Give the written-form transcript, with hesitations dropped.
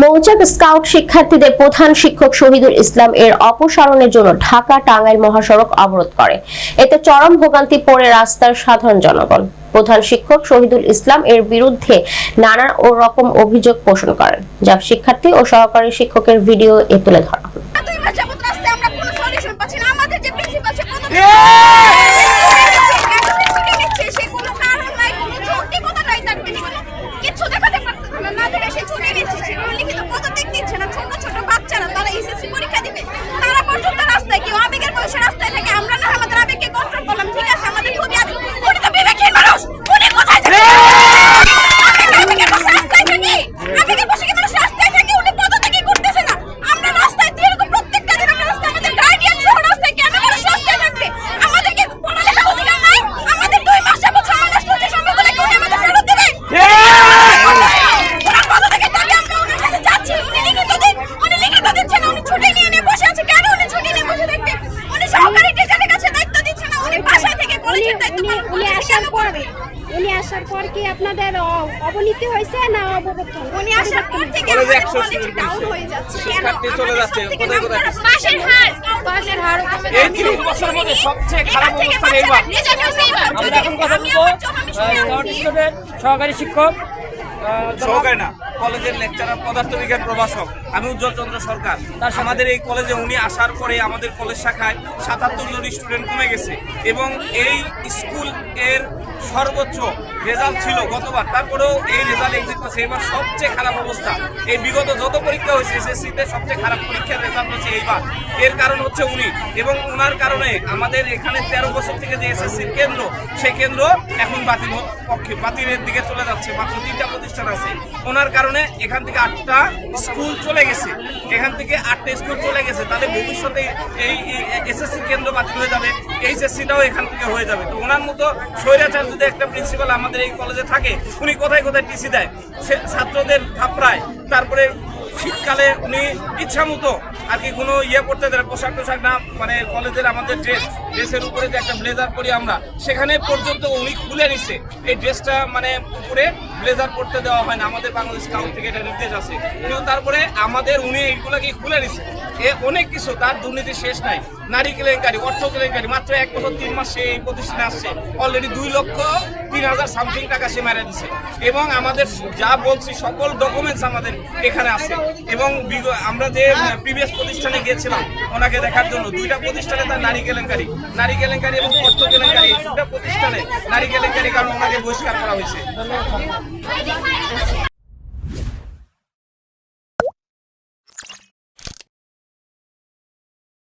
মৌচাক স্কাউট শিক্ষার্থীদের প্রধান শিক্ষক শহীদুল ইসলাম এর অপসারণের জন্য ঢাকা টাঙ্গাইল মহাসড়ক অবরোধ করে। এতে চরম ভোগান্তি পড়ে রাস্তার সাধারণ জনগণ। প্রধান শিক্ষক শহীদুল ইসলাম এর বিরুদ্ধে নানা রকম অভিযোগ পোষণ করেন, যা শিক্ষার্থী ও সহকারী শিক্ষকের ভিডিও তুলে ধরা হয়। উনি আসার পর কি আপনাদের অবনীতি হয়েছে না অবগত? উনি আসার পর থেকে আমাদের কলেজ ডাউন হয়ে যাচ্ছে। শিক্ষার্থী চলে যাচ্ছে। কোথায় কোথায় পাশের হার এই 30 বছরের মধ্যে সবচেয়ে খারাপ অবস্থা এইবার। আমরা এখন কথা বলবো স্কাউট স্কুলের সহকারী শিক্ষক সহকারী না, কলেজের লেকচারার পদার্থবিজ্ঞান প্রভাষক আমি উজ্জ্বল চন্দ্র সরকার। আমাদের এই কলেজে উনি আসার পরে আমাদের কলেজ শাখায় 77 জন স্টুডেন্ট কমে গেছে এবং এই স্কুল এর সর্বোচ্চ রেজাল্ট ছিল গতবার, তারপরেও এই রেজাল্ট এক্সিট করছে। এবার সবচেয়ে খারাপ অবস্থা, এই বিগত যত পরীক্ষা হয়েছে এসএসসিতে সবচেয়ে খারাপ পরীক্ষার রেজাল্ট হচ্ছে এইবার। এর কারণ হচ্ছে উনি, এবং উনার কারণে আমাদের এখানে 13 বছর থেকে যে এসএসসির কেন্দ্র, সেই কেন্দ্র এখন বাতিলের দিকে চলে যাচ্ছে। মাত্র 3টা প্রতিষ্ঠান আছে। ওনার কারণে এখান থেকে 8টা স্কুল চলে গেছে। তাহলে ভবিষ্যতে এই এসএসসি কেন্দ্র বাতিল হয়ে যাবে, এইচএসসিটাও এখান থেকে হয়ে যাবে। তো ওনার মতো স্বৈরাচার যদি একটা প্রিন্সিপাল আমাদের এই কলেজে থাকে, উনি কোথায় কোথায় টিসি দেয়, ছাত্রদের থাপড়ায়, তারপরে শীতকালে উনি ইচ্ছা মতো আর কি কোনো পড়তে দেয়, পোশাক টোশাক না, মানে কলেজের আমাদের ড্রেসের উপরে যে একটা ব্লেজার পরি আমরা, সেখানে পর্যন্ত উনি খুলে নিছে এই ড্রেসটা, মানে উপরে ব্লেজার পরতে দেওয়া হয় না। আমাদের বাংলাদেশ স্কাউট থেকে এটা নির্দেশ আছে, কিন্তু তারপরে আমাদের উনি এইগুলোকে খুলে নিছে। অনেক কিছু, তার দুর্নীতি শেষ নাই। নারী কেলেঙ্কারি, অর্থ কেলেঙ্কারি, মাত্র 1 বছর 3 মাস সে এই প্রতিষ্ঠানে আসছে, অলরেডি 2,03,000 সামথিং টাকা সে মেরে দিচ্ছে। এবং আমাদের যা বলছি সকল ডকুমেন্টস আমাদের এখানে আছে। এবং আমরা যে প্রিভিয়াস প্রতিষ্ঠানে গিয়েছিলাম ওনাকে দেখার জন্য, 2টা প্রতিষ্ঠানে তার নারী কেলেঙ্কারি এবং অর্থ কেলেঙ্কারি, এই 2টা প্রতিষ্ঠানে নারী কেলেঙ্কারি কারণ ওনাকে বহিষ্কার করা হয়েছে।